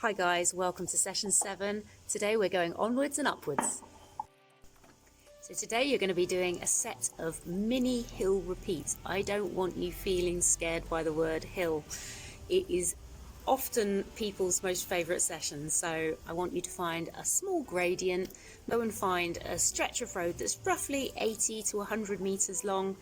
Hi guys, welcome to session 7. Today we're going onwards and upwards. So today you're going to be doing a set of mini hill repeats. I don't want you feeling scared by the word hill. It is often people's most favourite session, so I want you to find a small gradient, go and find a stretch of road that's roughly 80 to 100 metres long.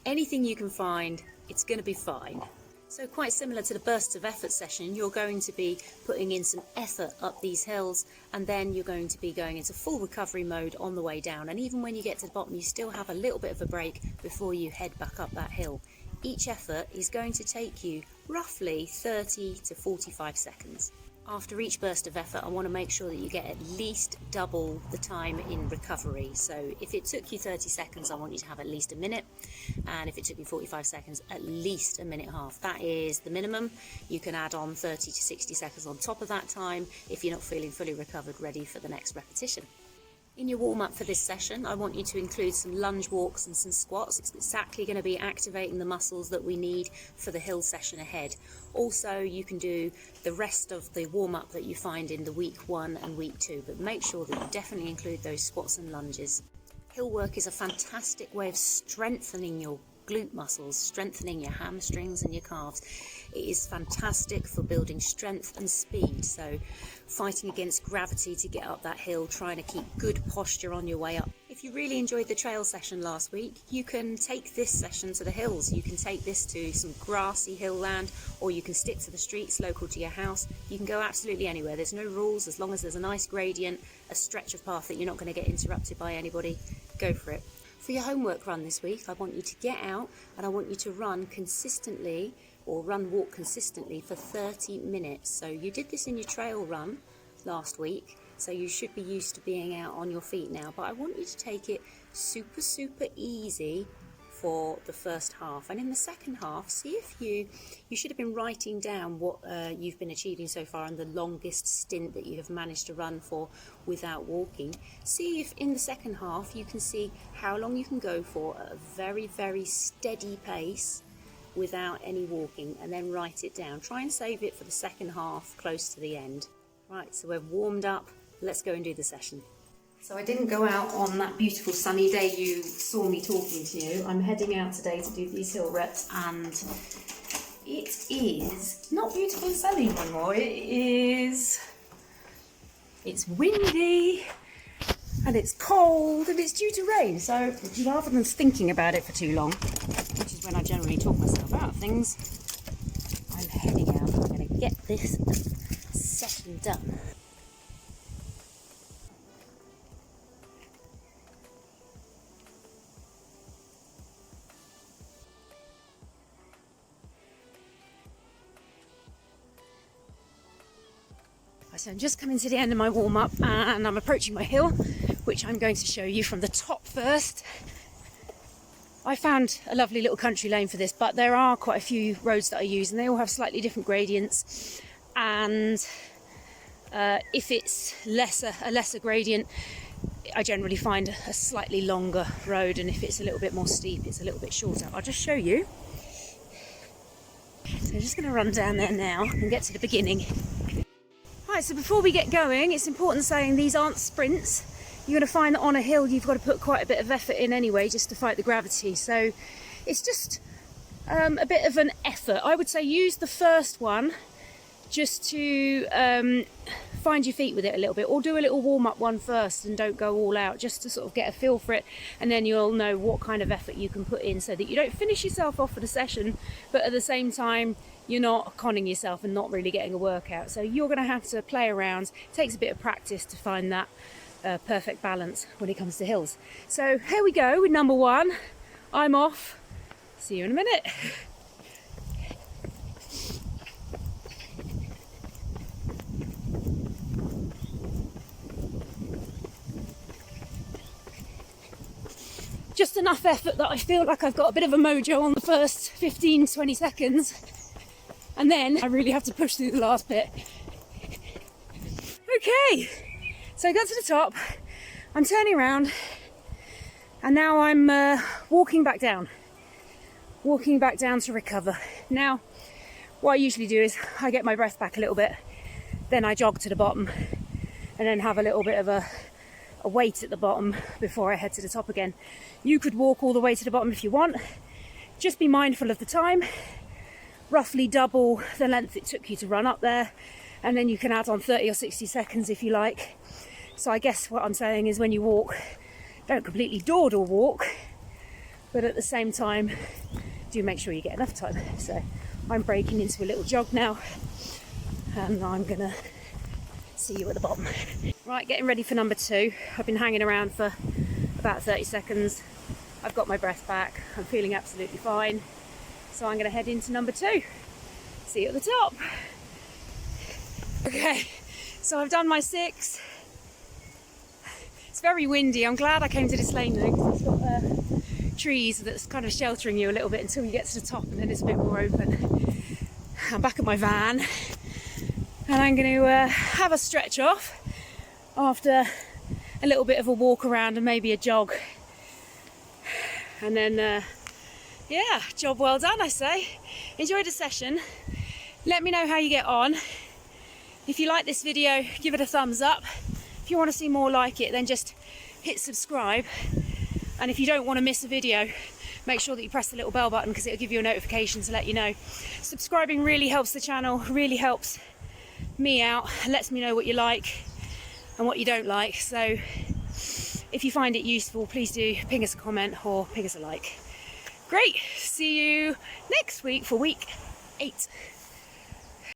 Anything you can find, it's going to be fine. So quite similar to the bursts of effort session, you're going to be putting in some effort up these hills, and then you're going to be going into full recovery mode on the way down. And even when you get to the bottom, you still have a little bit of a break before you head back up that hill. Each effort is going to take you roughly 30 to 45 seconds. After each burst of effort, I want to make sure that you get at least double the time in recovery. So if it took you 30 seconds, I want you to have at least a minute. And if it took you 45 seconds, at least a minute and a half. That is the minimum. You can add on 30 to 60 seconds on top of that time if you're not feeling fully recovered, ready for the next repetition. In your warm-up for this session, I want you to include some lunge walks and some squats. It's exactly going to be activating the muscles that we need for the hill session ahead. Also, you can do the rest of the warm-up that you find in the week 1 and week 2, but make sure that you definitely include those squats and lunges. Hill work is a fantastic way of strengthening your glute muscles, strengthening your hamstrings and your calves. It is fantastic for building strength and speed, so fighting against gravity to get up that hill, trying to keep good posture on your way up. If you really enjoyed the trail session last week, you can take this session to the hills. You can take this to some grassy hill land, or you can stick to the streets local to your house. You can go absolutely anywhere. There's no rules, as long as there's a nice gradient, a stretch of path that you're not going to get interrupted by anybody. Go for it. For your homework run this week, I want you to get out and I want you to run consistently, or walk consistently for 30 minutes. So you did this in your trail run last week, so you should be used to being out on your feet now, but I want you to take it super easy for the first half, and in the second half, see if you should have been writing down what you've been achieving so far and the longest stint that you have managed to run for without walking. See if in the second half you can see how long you can go for at a very steady pace without any walking, and then write it down. Try and save it for the second half close to the end. Right, so we're warmed up, let's go and do the session. So I didn't go out on that beautiful sunny day you saw me talking to you. I'm heading out today to do these hill reps, and it is not beautiful and sunny anymore. It's windy and it's cold and it's due to rain. So rather than thinking about it for too long, which is when I generally talk myself out of things, I'm heading out. I'm going to get this session done. So I'm just coming to the end of my warm-up and I'm approaching my hill, which I'm going to show you from the top first. I found a lovely little country lane for this, but there are quite a few roads that I use and they all have slightly different gradients, and if it's a lesser gradient, I generally find a slightly longer road, and if it's a little bit more steep, it's a little bit shorter. I'll just show you. So I'm just going to run down there now and get to the beginning. Right, so before we get going, it's important saying these aren't sprints. You're going to find that on a hill you've got to put quite a bit of effort in anyway just to fight the gravity. So it's just a bit of an effort. I would say use the first one just to find your feet with it a little bit, or do a little warm-up one first and don't go all out, just to sort of get a feel for it, and then you'll know what kind of effort you can put in so that you don't finish yourself off for the session, but at the same time you're not conning yourself and not really getting a workout. So you're going to have to play around. It takes a bit of practice to find that perfect balance when it comes to hills. So here we go with number 1. I'm off. See you in a minute. Just enough effort that I feel like I've got a bit of a mojo on the first 15-20 seconds, and then I really have to push through the last bit. Okay, so I got to the top, I'm turning around, and now I'm walking back down to recover. Now, what I usually do is I get my breath back a little bit, then I jog to the bottom and then have a little bit of a weight at the bottom before I head to the top again. You could walk all the way to the bottom if you want. Just be mindful of the time. Roughly double the length it took you to run up there, and then you can add on 30 or 60 seconds if you like. So I guess what I'm saying is when you walk, don't completely dawdle walk, but at the same time do make sure you get enough time. So I'm breaking into a little jog now, and I'm gonna see you at the bottom. Right, getting ready for number 2. I've been hanging around for about 30 seconds. I've got my breath back. I'm feeling absolutely fine. So I'm going to head into number 2. See you at the top. Okay, so I've done my 6. It's very windy. I'm glad I came to this lane though, because it's got trees that's kind of sheltering you a little bit until you get to the top, and then it's a bit more open. I'm back at my van, and I'm going to have a stretch off after a little bit of a walk around and maybe a jog. And then, yeah, job well done, I say. Enjoy the session. Let me know how you get on. If you like this video, give it a thumbs up. If you want to see more like it, then just hit subscribe. And if you don't want to miss a video, make sure that you press the little bell button, because it'll give you a notification to let you know. Subscribing really helps the channel, really helps me out, and lets me know what you like and what you don't like. So if you find it useful, please do ping us a comment or ping us a like. Great, see you next week for week 8.